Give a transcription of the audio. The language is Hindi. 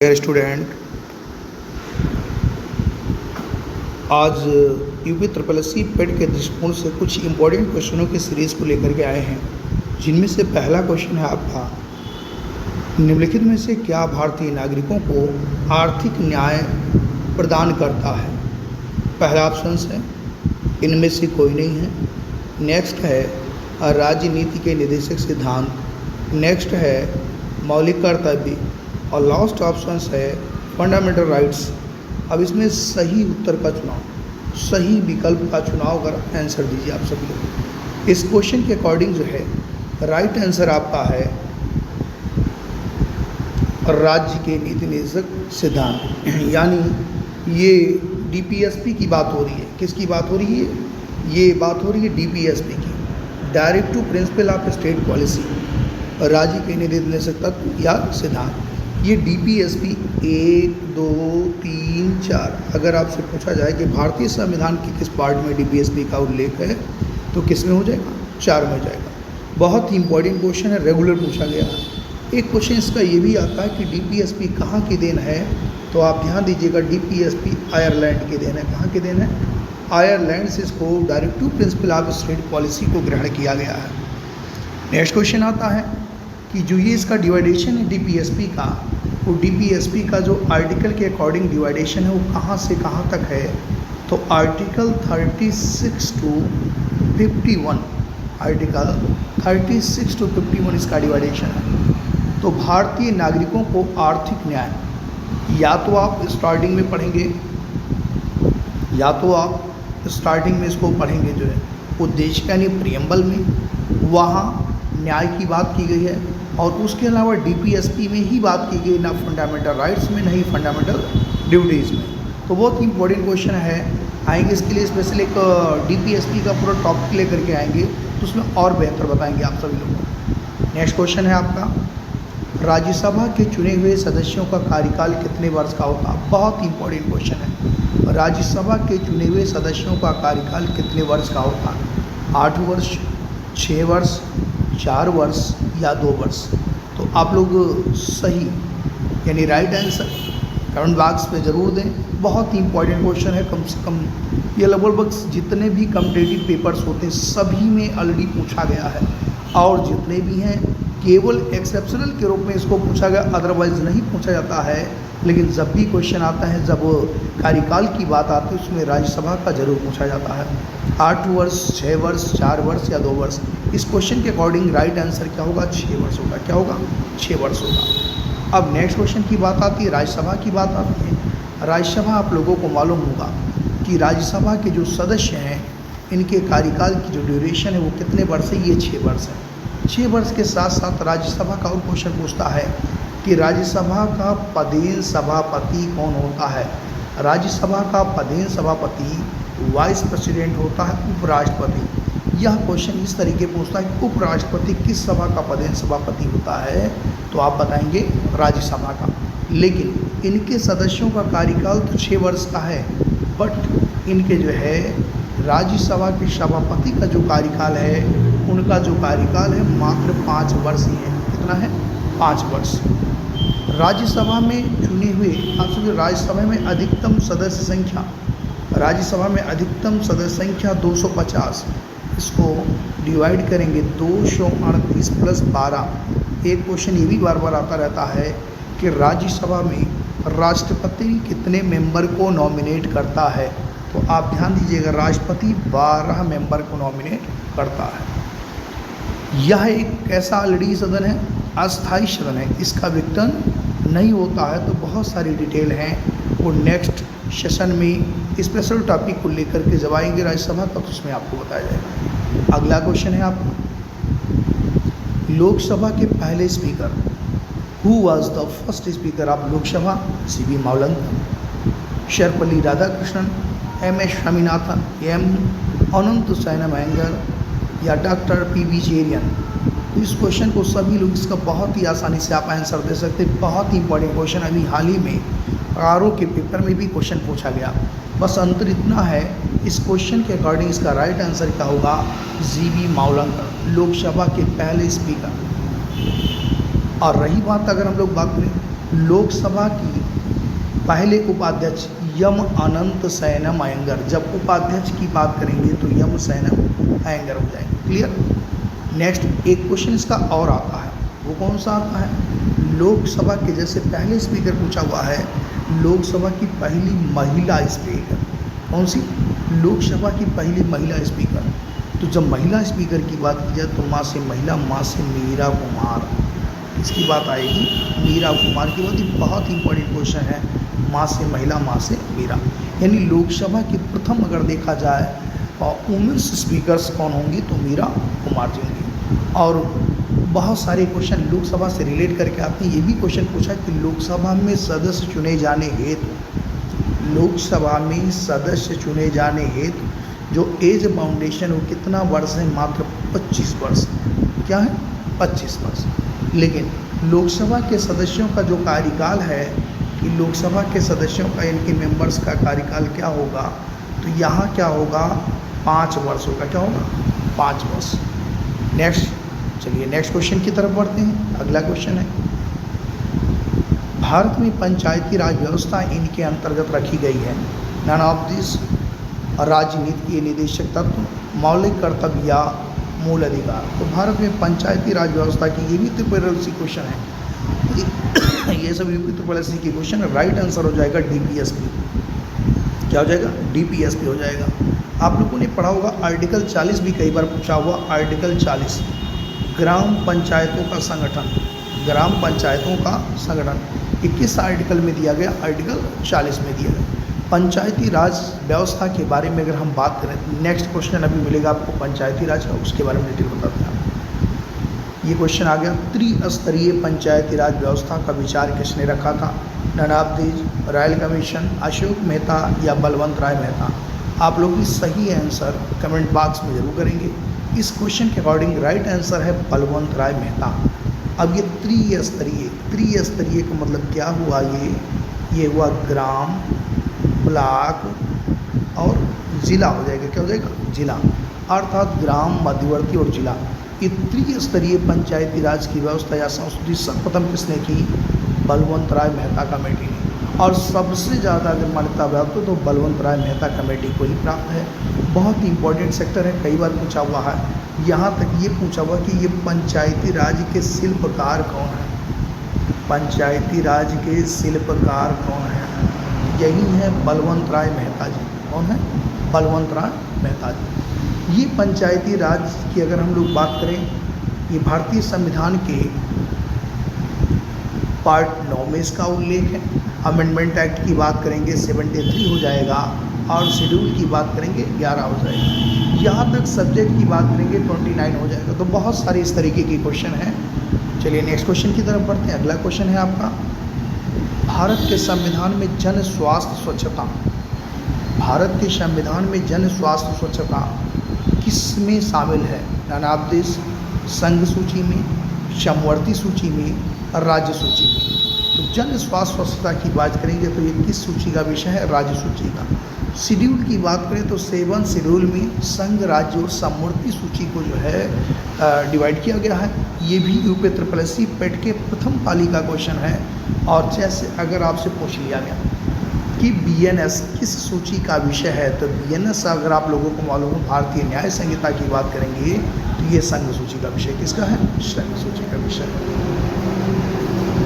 डियर स्टूडेंट, आज UP triple S C PET के दृष्टिकोण से कुछ इम्पोर्टेंट क्वेश्चनों की सीरीज़ को लेकर के आए हैं, जिनमें से पहला क्वेश्चन है आपका, निम्नलिखित में से क्या भारतीय नागरिकों को आर्थिक न्याय प्रदान करता है। पहला ऑप्शन है इनमें से कोई नहीं है। नेक्स्ट है राज्य नीति के निर्देशक सिद्धांत। नेक्स्ट है मौलिक कर्तव्य और लास्ट ऑप्शन है फंडामेंटल राइट्स। अब इसमें सही उत्तर का चुनाव, सही विकल्प का चुनाव कर आंसर दीजिए आप सभी लोग। इस क्वेश्चन के अकॉर्डिंग जो है राइट आंसर आपका है राज्य के नीति निर्देशक सिद्धांत। यानी ये डीपीएसपी की बात हो रही है। किसकी बात हो रही है? ये बात हो रही है डीपीएसपी की, directive principle of state policy, राज्य के नीति निर्देशक तत्व या सिद्धांत। ये डीपीएसपी 1, 2, 3, 4 अगर आपसे पूछा जाए कि भारतीय संविधान के किस पार्ट में डीपीएसपी का उल्लेख है तो किस में हो जाएगा? 4 में जाएगा। बहुत ही इंपॉर्टेंट क्वेश्चन है, रेगुलर पूछा गया है। एक क्वेश्चन इसका ये भी आता है कि डीपीएसपी कहाँ की देन है, तो आप ध्यान दीजिएगा, डीपीएसपी आयरलैंड की देन है। कहाँ की देन है? आयरलैंड से इसको directive principle of state policy को ग्रहण किया गया है। नेक्स्ट क्वेश्चन आता है कि जो ये इसका डिवाइडेशन है डीपीएसपी का, वो डीपीएसपी का जो आर्टिकल के अकॉर्डिंग डिवाइडेशन है वो कहाँ से कहाँ तक है, तो आर्टिकल 36 to 51, आर्टिकल 36 to 51 इसका डिवाइडेशन है। तो भारतीय नागरिकों को आर्थिक न्याय, या तो आप स्टार्टिंग में पढ़ेंगे, या तो आप स्टार्टिंग में इसको पढ़ेंगे जो है उद्देश्य यानी प्रियम्बल में, वहाँ न्याय की बात की गई है। और उसके अलावा डीपीएसपी में ही बात की गई, ना फंडामेंटल राइट्स में, नहीं फंडामेंटल ड्यूटीज़ में। तो बहुत इंपॉर्टेंट क्वेश्चन है, आएंगे इसके लिए स्पेशल एक डीपीएसपी का पूरा टॉपिक लेकर के आएंगे, तो उसमें और बेहतर बताएंगे आप सभी लोगों को। नेक्स्ट क्वेश्चन है आपका, राज्यसभा के चुने हुए सदस्यों का कार्यकाल कितने वर्ष का होता है? बहुत इंपॉर्टेंट क्वेश्चन है। राज्यसभा के चुने हुए सदस्यों का कार्यकाल कितने वर्ष का होता है? 8 वर्ष, 6 वर्ष, 4 वर्ष या 2 वर्ष? तो आप लोग सही यानी राइट आंसर कमेंट बॉक्स पे ज़रूर दें। बहुत ही इंपॉर्टेंट क्वेश्चन है, कम से कम ये लगभग जितने भी कॉम्पिटिटिव पेपर्स होते हैं सभी में ऑलरेडी पूछा गया है, और जितने भी हैं केवल एक्सेप्शनल के रूप में इसको पूछा गया, अदरवाइज नहीं पूछा जाता है। लेकिन जब भी क्वेश्चन आता है, जब कार्यकाल की बात आती है, उसमें राज्यसभा का जरूर पूछा जाता है। 8 वर्ष, 6 वर्ष, 4 वर्ष या 2 वर्ष? इस क्वेश्चन के अकॉर्डिंग राइट आंसर क्या होगा? 6 वर्ष होगा। क्या होगा? 6 वर्ष होगा। अब नेक्स्ट क्वेश्चन की बात आती है, राज्यसभा की बात आती है। राज्यसभा आप लोगों को मालूम होगा कि राज्यसभा के जो सदस्य हैं इनके कार्यकाल की जो ड्यूरेशन है वो कितने वर्ष है? ये 6 वर्ष है। 6 वर्ष के साथ साथ राज्यसभा का और क्वेश्चन पूछता है कि राज्यसभा का पदेन सभापति कौन होता है? राज्यसभा का पदेन सभापति वाइस प्रेसिडेंट होता है, उपराष्ट्रपति। यह क्वेश्चन इस तरीके पूछता है कि उपराष्ट्रपति किस सभा का पदेन सभापति होता है? तो आप बताएंगे राज्यसभा का। लेकिन इनके सदस्यों का कार्यकाल तो 6 वर्ष का है, बट इनके जो है राज्यसभा के सभापति का जो कार्यकाल है, उनका जो कार्यकाल है मात्र 5 वर्ष ही है। कितना है? 5 वर्ष। राज्यसभा में चुने हुए, आप सभी राज्यसभा में अधिकतम सदस्य संख्या, राज्यसभा में अधिकतम सदस्य संख्या 250। इसको डिवाइड करेंगे 238 + 12। एक क्वेश्चन ये भी बार बार आता रहता है कि राज्यसभा में राष्ट्रपति कितने मेंबर को नॉमिनेट करता है? तो आप ध्यान दीजिएगा, राष्ट्रपति 12 मेंबर को नॉमिनेट करता है। यह एक ऐसा ऑलरेडी सदन है, अस्थायी सदन है, इसका विघटन नहीं होता है। तो बहुत सारी डिटेल हैं, वो नेक्स्ट सेशन में स्पेशल टॉपिक को लेकर के जब आएंगे राज्यसभा का, तो उसमें आपको बताया जाएगा। अगला क्वेश्चन है आपका, लोकसभा के पहले speaker, who was the first speaker of Lok Sabha? C V Mavalankar, Sarvepalli Radhakrishnan, M S. Swaminathan, M. Ananthasayanam Ayyangar या डॉक्टर पी.वी. चेरियन? तो इस क्वेश्चन को सभी लोग इसका बहुत ही आसानी से आप आंसर दे सकते हैं। बहुत ही इंपॉर्टेंट क्वेश्चन, अभी हाल ही में आरओ के पेपर में भी क्वेश्चन पूछा गया। बस अंतर इतना है, इस क्वेश्चन के अकॉर्डिंग इसका राइट आंसर क्या होगा? जी.वी. मावलंकर, लोकसभा के पहले स्पीकर। और रही बात, अगर हम लोग बात करें लोकसभा की पहले उपाध्यक्ष यम अनंत सैनम अयंगर। जब उपाध्यक्ष की बात करेंगे तो यम सैनम अयंगर हो जाएंगे। क्लियर। नेक्स्ट एक क्वेश्चन इसका और आता है, वो कौन सा आता है? लोकसभा के जैसे पहले स्पीकर पूछा हुआ है, लोकसभा की पहली महिला स्पीकर कौन सी? लोकसभा की पहली महिला स्पीकर। तो जब महिला स्पीकर की बात की जाए तो माँ से महिला, माँ से मीरा कुमार, इसकी बात आएगी मीरा कुमार की बात। ये बहुत इंपॉर्टेंट क्वेश्चन है, माँ से महिला, माँ से मीरा। यानी लोकसभा की प्रथम अगर देखा जाए और वुमेन्स स्पीकर्स कौन होंगी तो मीरा कुमार जी होंगी। और बहुत सारे क्वेश्चन लोकसभा से रिलेट करके आते हैं। ये भी क्वेश्चन पूछा कि लोकसभा में सदस्य चुने जाने हेतु, लोकसभा में सदस्य चुने जाने हेतु जो एज बाउंडेशन वो कितना वर्ष है? मात्र 25 वर्ष। क्या है? 25 वर्ष। लेकिन लोकसभा के सदस्यों का जो कार्यकाल है कि लोकसभा के सदस्यों का, इनके मेंबर्स का कार्यकाल क्या होगा? तो यहाँ क्या होगा? 5 वर्ष होगा। क्या होगा? 5 वर्ष। नेक्स्ट, चलिए नेक्स्ट क्वेश्चन की तरफ बढ़ते हैं। अगला क्वेश्चन है, भारत में पंचायती राज व्यवस्था इनके अंतर्गत रखी गई है। नन ऑफ दिस राजनीति के निदेशक तत्व, मौलिक कर्तव्य या मूल अधिकार। तो भारत में पंचायती राज व्यवस्था की, ये भी ट्रिपल एससी क्वेश्चन है, ये सब यूपी ट्रिपल एससी के क्वेश्चन है। राइट आंसर हो जाएगा डीपीएसपी। क्या हो जाएगा? डीपीएसपी हो जाएगा। आप लोगों ने पढ़ा होगा आर्टिकल 40 भी कई बार पूछा हुआ। आर्टिकल 40 ग्राम पंचायतों का संगठन, ग्राम पंचायतों का संगठन 21 आर्टिकल में दिया गया, आर्टिकल 40 में दिया गया। पंचायती राज व्यवस्था के बारे में अगर हम बात करें, नेक्स्ट क्वेश्चन अभी मिलेगा आपको पंचायती राज का, उसके बारे में डिटेल बताते हैं। ये क्वेश्चन आ गया, त्रिस्तरीय पंचायती राज व्यवस्था का विचार किसने रखा था? None of these, royal commission, Ashok Mehta या बलवंत राय मेहता। आप लोग भी सही आंसर कमेंट बॉक्स में जरूर करेंगे। इस क्वेश्चन के अकॉर्डिंग राइट आंसर है बलवंत राय मेहता। अब ये त्रिस्तरीय, त्रिस्तरीय का मतलब क्या हुआ? ये हुआ ग्राम, ब्लॉक और जिला हो जाएगा। क्या हो जाएगा? जिला, अर्थात ग्राम, मध्यवर्ती और जिला। ये त्रिस्तरीय पंचायती राज की व्यवस्था या संस्कृति सर्वप्रथम किसने की? बलवंत राय मेहता कमेटी ने। और सबसे ज़्यादा अगर मान्यता प्राप्त हो तो बलवंत राय मेहता कमेटी को ही प्राप्त है। बहुत इंपॉर्टेंट सेक्टर है, कई बार पूछा हुआ है। यहाँ तक ये पूछा हुआ कि ये पंचायती राज के शिल्पकार कौन है? पंचायती राज के शिल्पकार कौन है? यही है बलवंत राय मेहता जी। कौन है? बलवंत राय मेहता जी। ये पंचायती राज की अगर हम लोग बात करें, ये भारतीय संविधान के पार्ट 9 में इसका उल्लेख है। अमेंडमेंट एक्ट की बात करेंगे 73 हो जाएगा, और शेड्यूल की बात करेंगे 11 हो जाएगा। यहाँ तक सब्जेक्ट की बात करेंगे 29 हो जाएगा। तो बहुत सारे इस तरीके के क्वेश्चन हैं। चलिए नेक्स्ट क्वेश्चन की तरफ बढ़ते हैं। अगला क्वेश्चन है आपका, भारत के संविधान में जन स्वास्थ्य स्वच्छता, भारत के संविधान में जन स्वास्थ्य स्वच्छता किस में शामिल है? नन ऑफ दिस, संघ सूची में, समवर्ती सूची में, राज्य सूची में। तो जन स्वास्थ्य स्वच्छता की बात करेंगे तो ये किस सूची का विषय है? राज्य सूची का। शेड्यूल की बात करें तो 7 शेड्यूल में संघ, राज्य और समवर्ती सूची को जो है डिवाइड किया गया है। ये भी यूपी ट्रिपल एससी पेट के प्रथम पाली का क्वेश्चन है। और जैसे अगर आपसे पूछ लिया गया कि बीएनएस किस सूची का विषय है, तो बीएनएस अगर आप लोगों को मालूम हो भारतीय न्याय संहिता की बात करेंगे तो ये संघ सूची का विषय किसका है? संघ सूची का विषय है।